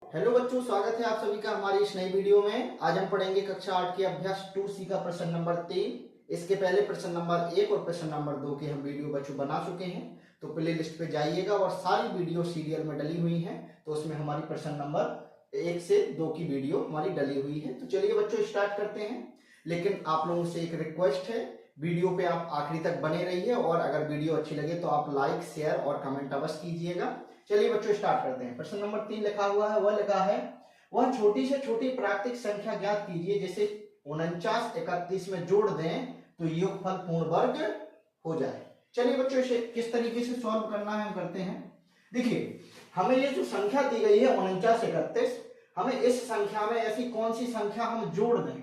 Hello बच्चों, स्वागत है आप सभी का हमारी इस नई वीडियो में। आज हम पढ़ेंगे कक्षा 8 के अभ्यास 2C का प्रश्न नंबर 3। इसके पहले प्रश्न नंबर 1 और प्रश्न नंबर 2 के हम वीडियो बच्चों बना चुके हैं, तो प्ले लिस्ट पे जाइएगा और सारी वीडियो सीरियल में डली हुई हैं। तो उसमें हमारी प्रश्न नंबर 1 से 2 की वीडियो हमारी डली हुई है। तो चलिए बच्चों स्टार्ट करते हैं, लेकिन आप लोगों से एक रिक्वेस्ट है, वीडियो पे आप आखिरी तक बने रहिए और अगर वीडियो अच्छी लगे तो आप लाइक, शेयर और कमेंट अवश्य कीजिएगा। चलिए बच्चों स्टार्ट करते हैं। प्रश्न नंबर 3 लिखा हुआ है, वह लिखा है वह छोटी से छोटी प्राकृतिक संख्या ज्ञात कीजिए जिसे 49 31 में जोड़ दें तो योगफल पूर्ण वर्ग हो जाए। चलिए बच्चों इसे किस तरीके से सॉल्व करना है हम करते हैं। देखिए, हमें ये जो संख्या दी गई है 49 31, हमें इस संख्या में ऐसी कौन सी संख्या हम जोड़ दें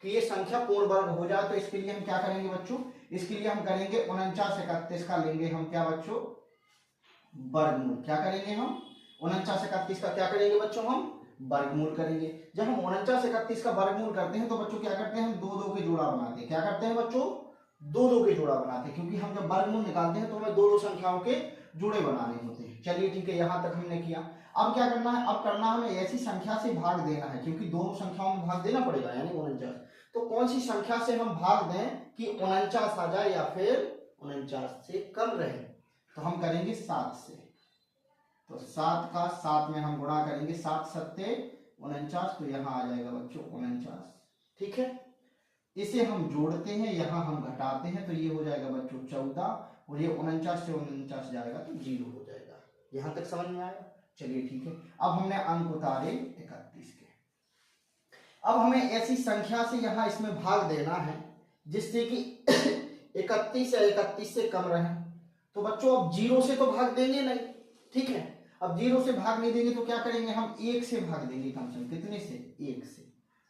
कि ये संख्या पूर्ण वर्ग हो जाए। तो इसके लिए हम क्या करेंगे बच्चों, इसके लिए हम करेंगे 49 31 का लेंगे हम क्या बच्चों, वर्गमूल। क्या करेंगे हम 49 31 का क्या करेंगे बच्चों, हम वर्गमूल करेंगे। जब हम 49 31 का वर्गमूल करते हैं तो बच्चों क्या करते हैं, हम दो दो के जोड़ा बनाते हैं। क्या करते हैं बच्चों, दो दो के जोड़ा बनाते हैं, क्योंकि हम जब वर्गमूल निकालते हैं तो हमें दो दो संख्याओं के जोड़े बनाने होते हैं। चलिए ठीक है, यहां तक हमने किया। अब क्या करना है, अब करना हमें ऐसी संख्या से भाग देना है, क्योंकि दोनों संख्याओं में भाग देना पड़ेगा, यानी 49। तो कौन सी संख्या से हम भाग दें कि 49 आ जाए या फिर 49 से कम रहे। तो हम करेंगे 7 से। तो 7 का 7 में हम गुणा करेंगे, 7 सत्ते 49, तो यहां आ जाएगा बच्चों 49। ठीक है, इसे हम जोड़ते हैं, यहां हम घटाते हैं, तो ये हो जाएगा बच्चों 14, और ये 49 से 49 जाएगा तो 0 हो जाएगा। यहां तक समझ में आया। चलिए ठीक है, अब हमने अंक उतारे 31 के। अब हमें ऐसी संख्या से यहां इसमें भाग देना है जिससे कि 31 या 31 से कम रहे। तो बच्चों अब 0 से तो भाग देंगे नहीं, ठीक है। अब 0 से भाग नहीं देंगे तो क्या करेंगे, हम 1 से भाग देंगे। कम से कम कितने से, 1 से।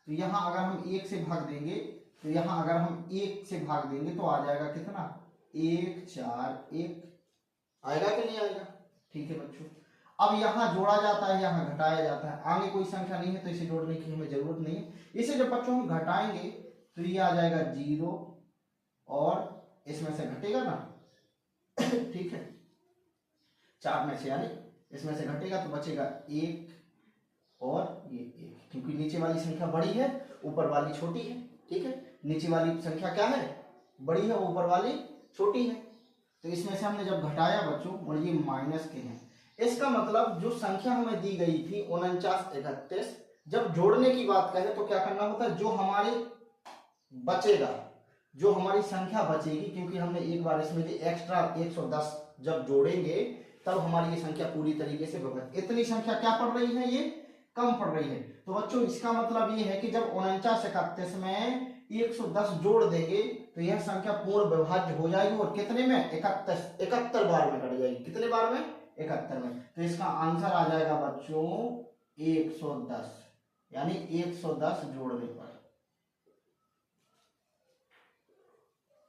तो यहां अगर हम 1 से भाग देंगे तो यहां अगर हम 1 से भाग देंगे तो आ जाएगा कितना, 1 4 1 आएगा कि नहीं आएगा। ठीक है बच्चों, अब यहां जोड़ा जाता है, यहां घटाया जाता है। आगे कोई संख्या नहीं है तो इसे जोड़ने की हमें जरूरत नहीं है। इसे जब बच्चों हम घटाएंगे तो ये आ जाएगा 0 और इसमें से घटेगा ना ठीक है, 4 में से, यानी इसमें से घटेगा तो बचेगा 1 और ये 1, क्योंकि नीचे वाली संख्या बड़ी है, ऊपर वाली छोटी है। ठीक है, नीचे वाली संख्या क्या है, बड़ी है, ऊपर वाली छोटी है। तो इसमें से हमने जब घटाया बच्चों, और ये माइनस के हैं, इसका मतलब जो संख्या हमें दी गई थी 49 31, जब जोड़ने की बात करें तो क्या करना होता है, जो हमारे बचेगा, जो हमारी संख्या बचेगी, क्योंकि हमने एक बार इसमें एक्स्ट्रा 110 जब जोड़ेंगे तब हमारी ये संख्या पूरी तरीके से भगत। इतनी संख्या क्या पड़ रही है, ये कम पड़ रही है। तो बच्चों इसका मतलब ये है कि जब 49 31 में 110 जोड़ देंगे तो यह संख्या पूर्ण विभाज्य हो जाएगी, और कितने में, 71 बार में कट जाएगी। कितने बार में, 71 में। तो इसका आंसर आ जाएगा बच्चों 110, यानी 110 जोड़ने पर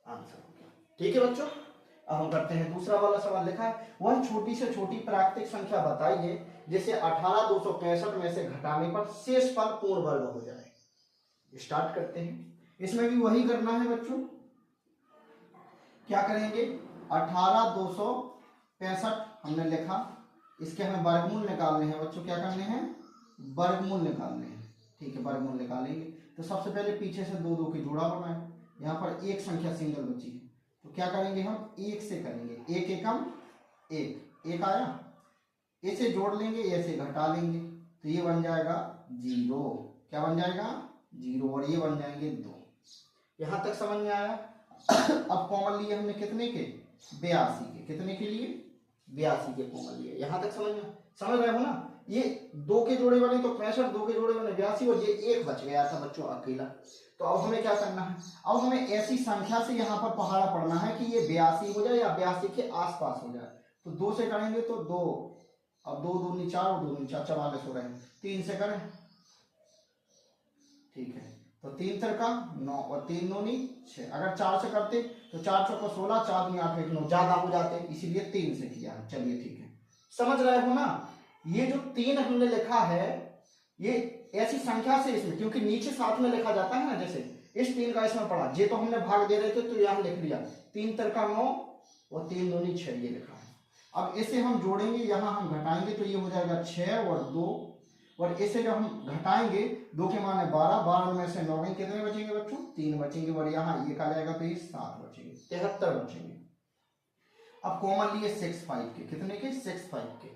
आंसर हो गया। ठीक है बच्चों, अब हम करते हैं दूसरा वाला सवाल। लिखा है, वह छोटी से छोटी प्राकृतिक संख्या बताइए जिसे 18 265 में से घटाने पर शेष फल पूर्ण वर्ग हो जाए। स्टार्ट करते हैं। इसमें भी वही करना है बच्चों। क्या करेंगे, 18 265 हमने लिखा, इसके हमें वर्गमूल निकालने हैं बच्चों। क्या करने हैं, वर्गमूल निकालने हैं। ठीक है, वर्गमूल निकालेंगे तो सबसे पहले पीछे से दो दो की जोड़ा बनाए। यहाँ पर एक संख्या सिंगल बची है, तो क्या करेंगे, हम 1 से करेंगे। 1 एकम 1, 1 आया, इसे जोड़ लेंगे, ऐसे घटा लेंगे, तो ये बन जाएगा 0। क्या बन जाएगा, 0, और ये बन जाएंगे 2। यहां तक समझ में आया। अब कॉमन लिए हमने कितने के, 82 के। कितने के लिए, 82 के कॉमन लिए। यहां तक समझ रहे हो ना। ये 2 के जोड़े बने तो 65, 2 के जोड़े बने 82, और ये 1 बच गया था बच्चों अकेला। तो अब हमें क्या करना है, अब हमें ऐसी संख्या से यहाँ पर पहाड़ा पड़ना है कि ये 82 हो जाए या 82 के आसपास हो जाए। तो 2 से करेंगे तो 2, अब 2 दूनी 4 और 2 दूनी 4, 44 हो रहे हैं। 3 से करें, ठीक है, तो 3 का 9 और 3 दूनी 6। अगर 4 से करते तो 4 चौका 16, 4 दूनी 8 1 9, ज्यादा हो जाते, इसीलिए 3 से किया। चलिए ठीक है, समझ रहे हो ना। ये जो 3 हमने लिखा है, ये ऐसी संख्या से इसमें, क्योंकि नीचे साथ में लिखा जाता है ना, जैसे इस 3 का इसमें पड़ा, ये तो हमने भाग दे रहे थे तो यहां लिख लिया 3 का 9 और 3 दूनी 6 ये लिखा है। अब इसे हम जोड़ेंगे, यहां हम घटाएंगे तो ये हो जाएगा 6 और 2, और इसे जब हम घटाएंगे 2 के मान है 12, 12 में से 9 कितने बचेंगे बच्चों? 3 बचेंगे और यहाँ 1 आ जाएगा तो ये 7 बचेंगे, 73 बचेंगे। अब कॉमन लिए 65 के, कितने के? 65 के।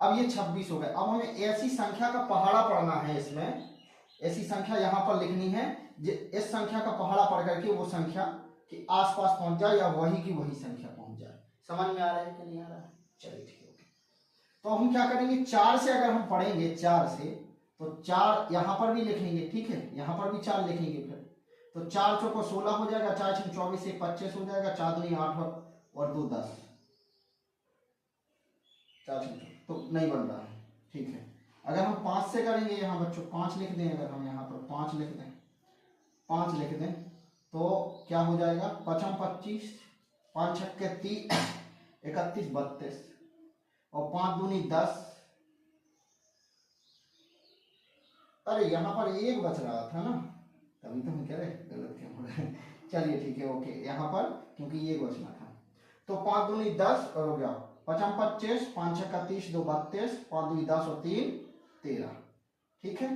अब ये 26 हो गए। अब हमें ऐसी संख्या का पहाड़ा पढ़ना है, इसमें ऐसी संख्या यहाँ पर लिखनी है इस संख्या का पहाड़ा पढ़ करके वो संख्या के आसपास पहुंच जाए या वही की वही संख्या पहुंच जाए। समझ में आ रहा है कि नहीं आ रहा है? चलिए ठीक है। तो हम क्या करेंगे, 4 से अगर हम पढ़ेंगे 4 से तो 4 यहाँ पर भी लिखेंगे, ठीक है, यहाँ पर भी 4 लिखेंगे। फिर तो 4 चौको 16 हो जाएगा, 4 छः 24 से 25 हो जाएगा, 4 दूनी 8 और 2 10, 4 तो नहीं बन रहा है, ठीक है। अगर हम 5 से करेंगे, यहाँ बच्चों 5 लिख दें, अगर हम यहाँ पर 5 लिख दें, 5 लिख दें तो क्या हो जाएगा, 5 25, 5 छक्के 30, 31 32 और 5 दूनी 10। अरे यहाँ पर 1 बच रहा था ना, तभी तो हम कह रहे गलत क्यों हो रहा है। चलिए ठीक है, ओके, यहाँ पर क्योंकि 1 बचना था। तो 5 दूनी 10 और हो गया 5 25, 5 छक्का 30, 2 32, 5 दूनी 10 और 3 13, ठीक है,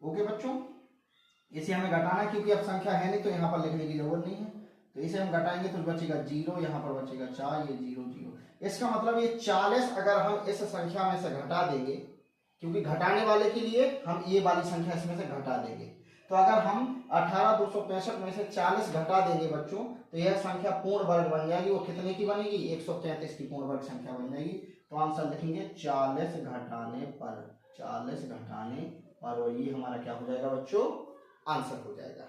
ओके बच्चों। इसे हमें घटाना है क्योंकि अब संख्या है नहीं तो यहाँ पर लिखने की जरूरत नहीं है, तो इसे हम घटाएंगे तो बचेगा 0, यहाँ पर बचेगा 4, ये 0 0। इसका मतलब ये 40 अगर हम इस संख्या में से घटा देंगे, क्योंकि घटाने वाले के लिए हम ये वाली संख्या इसमें से घटा देंगे, तो अगर हम 18,265 में से 40 घटा देंगे बच्चों तो यह संख्या पूर्ण वर्ग बन जाएगी। वो कितने की बनेगी? 133 की पूर्ण वर्ग संख्या बन जाएगी। तो आंसर लिखेंगे 40 घटाने पर, 40 घटाने पर, और ये हमारा क्या हो जाएगा बच्चों? आंसर हो जाएगा।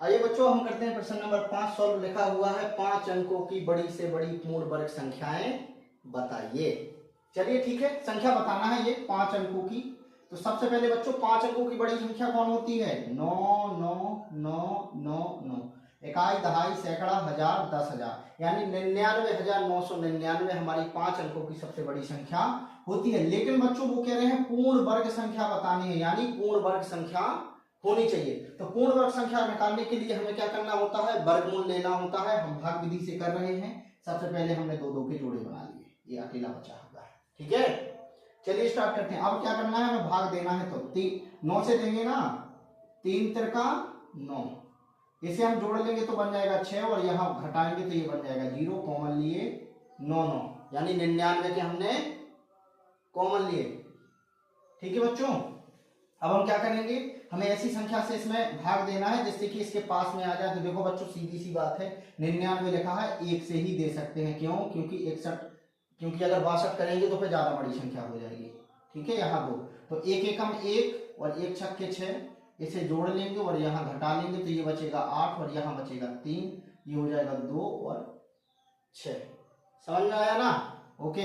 आइए बच्चों हम करते हैं प्रश्न नंबर 5 सॉल्व। लिखा हुआ है 5 अंकों की बड़ी से बड़ी पूर्ण वर्ग संख्याएं बताइए। चलिए ठीक है, संख्या बताना है ये 5 अंकों की। तो सबसे पहले बच्चों 5 अंकों की बड़ी संख्या कौन होती है? 9 9 9 9 9, इकाई, दहाई, सैकड़ा, हजार, 10,000, यानी 99,999 हमारी 5 अंकों की सबसे बड़ी संख्या होती है। लेकिन बच्चों वो कह रहे हैं पूर्ण वर्ग संख्या बतानी है, यानी पूर्ण वर्ग संख्या होनी चाहिए। तो पूर्ण वर्ग संख्या निकालने के लिए हमें क्या करना होता है? वर्गमूल लेना होता है। हम भाग विधि से कर रहे हैं। सबसे पहले हमने 2 के जोड़े बना लिए, ये अकेला बचा हुआ है, ठीक है। चलिए स्टार्ट करते हैं। अब क्या करना है? हमें भाग देना है, तो 9 से देंगे ना, 3 तिरका 9, इसे हम जोड़ लेंगे तो बन जाएगा 6, और यहाँ घटाएंगे तो ये बन जाएगा 0, कॉमन लिए 9 9, यानी 99 के हमने कॉमन लिए, ठीक है बच्चों। अब हम क्या करेंगे? हमें ऐसी संख्या से इसमें भाग देना है जिससे कि इसके पास में आ जाए। तो देखो बच्चों सीधी सी बात है, 99 लिखा है, 1 से ही दे सकते हैं। क्यों? क्योंकि 61, क्योंकि अगर 62 करेंगे तो फिर ज्यादा बड़ी संख्या हो जाएगी, ठीक है। यहाँ 2, तो 1 एकम 1 और 1 छक्के 6, इसे जोड़ लेंगे और यहाँ घटा लेंगे तो ये बचेगा 8 और यहाँ बचेगा 3, ये हो जाएगा 2 और 6। समझ में आया ना? ओके।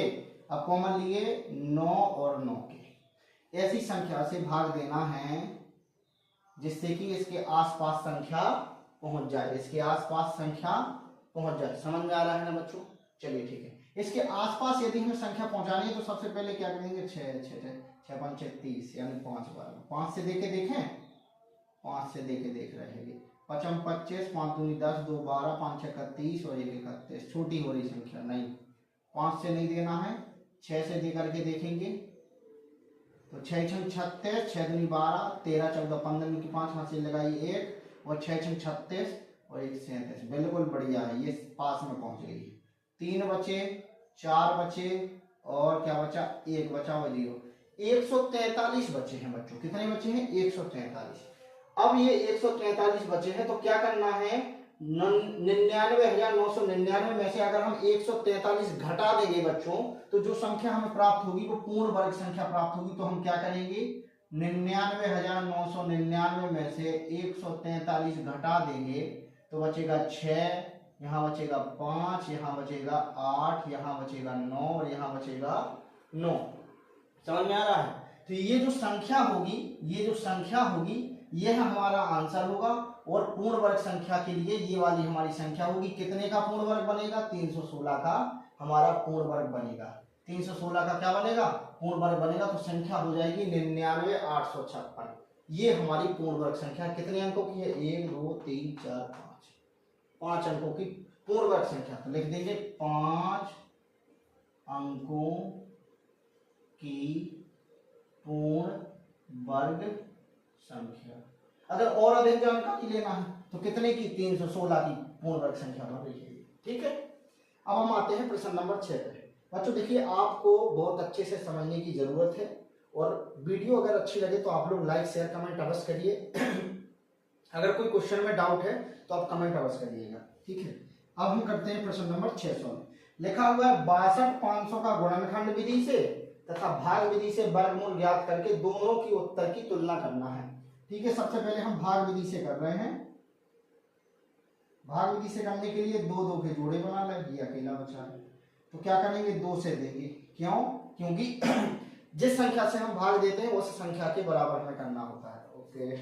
अब कॉमन लिए 9 और 9 के, ऐसी संख्या से भाग देना है जिससे कि इसके आसपास संख्या पहुंच जाए, इसके आसपास संख्या पहुंच जाए। समझ में आ रहा है ना बच्चों? चलिए ठीक है। इसके आसपास यदि हमें संख्या पहुंचानी है तो सबसे पहले क्या करेंगे? 6 6 6 5 30, यानी 5 बार 5 से देके देखें, 5 से देके देख रहे हैं। 5 25, 5 दूनी 10, 2 12, 5 6 31 और 1 31, छोटी हो रही संख्या नहीं, 5 से नहीं देना है, 6 से दे करके देखेंगे तो 6 6 36, 6 दूनी 12, 13 14 15 की 5 हाथ से लगाई 1 और 6 6 36 और 1 37, बिल्कुल बढ़िया है, ये पास में पहुंच गई। 3 बचे, 4 बचे और क्या बचा? 1 बचा और 0, 143 बचे हैं बच्चों। कितने बचे हैं? 143। अब ये 143 बचे हैं तो क्या करना है? 99,999 में से अगर हम 143 घटा देंगे बच्चों तो जो संख्या हमें प्राप्त होगी वो पूर्ण वर्ग संख्या प्राप्त होगी। तो हम क्या करेंगे? 99,999 में से 143 घटा देंगे तो बचेगा 6, यहाँ बचेगा 5, यहाँ बचेगा 8, यहाँ बचेगा 9 और यहाँ बचेगा 9। समझ में आ रहा है? तो ये जो संख्या होगी, ये जो संख्या होगी, यह हमारा आंसर होगा। और पूर्ण वर्ग संख्या के लिए ये वाली हमारी संख्या होगी। कितने का पूर्ण वर्ग बनेगा? 316 का हमारा पूर्ण वर्ग बनेगा। 316 का क्या बनेगा? पूर्ण वर्ग बनेगा। तो संख्या हो जाएगी 99,856। ये हमारी पूर्ण वर्ग संख्या कितने अंकों की है? 1 2 3 4 5, 5 अंकों की पूर्ण वर्ग संख्या। तो लिख देंगे 5 अंकों की वर्ग संख्या। अगर और अधिक जानकारी लेना है तो कितने की, 316 की पूर्ण वर्ग संख्या बन रही है। ठीक है, अब हम आते हैं प्रश्न नंबर 6 पे। बच्चों देखिए, आपको बहुत अच्छे से समझने की जरूरत है और वीडियो अगर अच्छी लगे तो आप लोग लाइक शेयर कमेंट अवश्य करिए। अगर कोई क्वेश्चन में डाउट है तो आप कमेंट अवश्य करिएगा। ठीक है, अब हम करते हैं प्रश्न नंबर 600। लिखा हुआ है 62,500 का गुणनखंड विधि से तथा भाग विधि से वर्गमूल ज्ञात करके दोनों की उत्तर की तुलना करना है। ठीक है, सबसे पहले हम भाग विधि से कर रहे हैं। भाग विधि से करने के लिए दो दो के जोड़े बना लें, ये अकेला बचा है तो क्या करेंगे, 2 से देंगे। क्यों? क्योंकि जिस संख्या से हम भाग देते हैं उस संख्या के बराबर हमें करना होता है। ओके,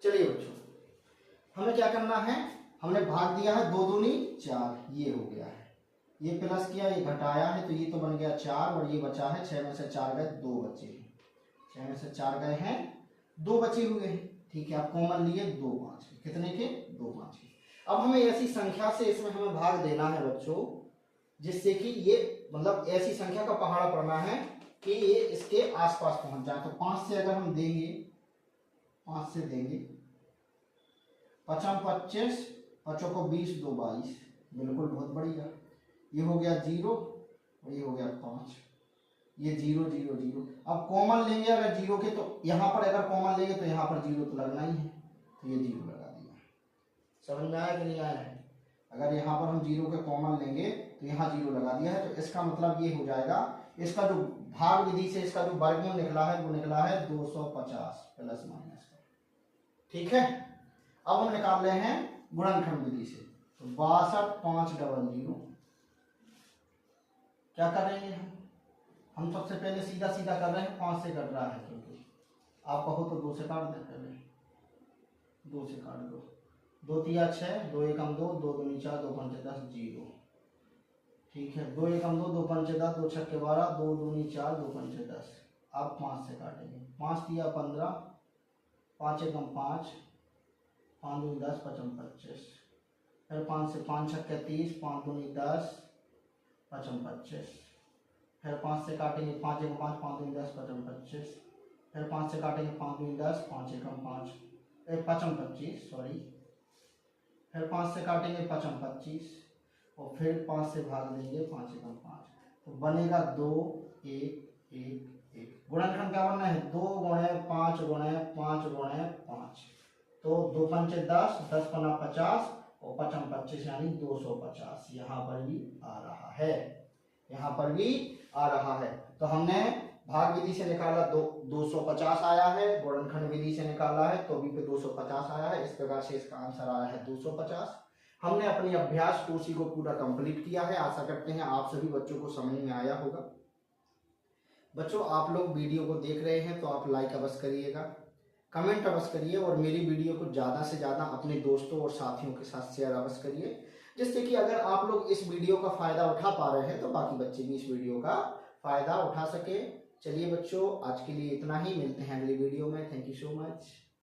चलिए बच्चों, हमें क्या करना है, हमने भाग दिया है 2 दूनी 4, ये हो गया है, ये प्लस किया, ये घटाया है तो ये तो बन गया 4 और ये बचा है 6 में से 4 गए, 2 बचे हैं, 6 में से 4 गए हैं, 2 बचे हुए हैं। ठीक है, आप कॉमन लिए 2 5 कितने के, 2 5 के। अब हमें ऐसी संख्या से इसमें हमें भाग देना है बच्चों जिससे कि ये मतलब ऐसी संख्या का पहाड़ा पड़ना है कि ये इसके आसपास पहुंच जाए। तो 5 से अगर हम देंगे, 5 से देंगे, 5 25, 5 को 20, 2 22, बिल्कुल बहुत बढ़िया। ये हो गया 0 और ये हो गया 5, ये 0 0 0। अब कॉमन लेंगे अगर 0 के तो यहाँ पर अगर कॉमन लेंगे तो यहाँ पर 0 तो लगना ही है, तो ये 0 लगा दिया। समझ में आया कि नहीं आया है? अगर यहाँ पर हम 0 के कॉमन लेंगे तो यहाँ 0 लगा दिया है, तो इसका मतलब ये हो जाएगा, इसका जो भाग विधि से इसका जो वर्गमूल निकला है वो निकला है 250 प्लस माइनस का। ठीक है, अब हम निकाल रहे हैं गुणनखंड विधि से। तो 62,500 क्या कर रहे हैं हम सबसे पहले सीधा सीधा कर रहे हैं, 5 से कर रहा है क्योंकि आप कहो तो 2 से काट दें, पहले 2 से काट दो, 2 3 6, 2 1 2, 2 2 4, 2 5 10 0। ठीक है, 2 1 2, 2 5 10, 2 6 12, 2 2 4, 2 5 10। अब 5 से काटेंगे, 5 3 15, 5 1 5, 5 2 10, 5 25। फिर 5 से 5 6 30, 5 2 10, 5 25। फिर 5 से काटेंगे, 5 1 5, 5 2 10, 5 25। फिर 5 से काटेंगे, 5 2 10, 5 1 5, 5 25 सॉरी। फिर 5 से काटेंगे, 5 25 और फिर 5 से भाग देंगे, 5 1 5, तो बनेगा 2 1 1 1। गुणनखंड क्या बनना है, 2 गुणे 5 गुणे 5 गुणे 5, तो 2 5 10, 10 5 50 और 5 25 यानी 250। यहाँ पर भी आ रहा है, यहाँ पर भी आ रहा है। तो हमने भाग विधि से निकाला 250 आया है, गुणनखंड विधि से निकाला है तो भी पे 250 आया है। इस प्रकार से इसका आंसर आया है 250। हमने अपनी अभ्यास 2C को पूरा कंप्लीट किया है। आशा करते हैं आप सभी बच्चों को समझ में आया होगा। बच्चों, आप लोग वीडियो को देख रहे हैं तो आप लाइक अवश्य करिएगा, कमेंट अवश्य करिए और मेरी वीडियो को ज़्यादा से ज़्यादा अपने दोस्तों और साथियों के साथ शेयर अवश्य करिए, जिससे कि अगर आप लोग इस वीडियो का फ़ायदा उठा पा रहे हैं तो बाकी बच्चे भी इस वीडियो का फ़ायदा उठा सके। चलिए बच्चों, आज के लिए इतना ही, मिलते हैं अगली वीडियो में। Thank you so much.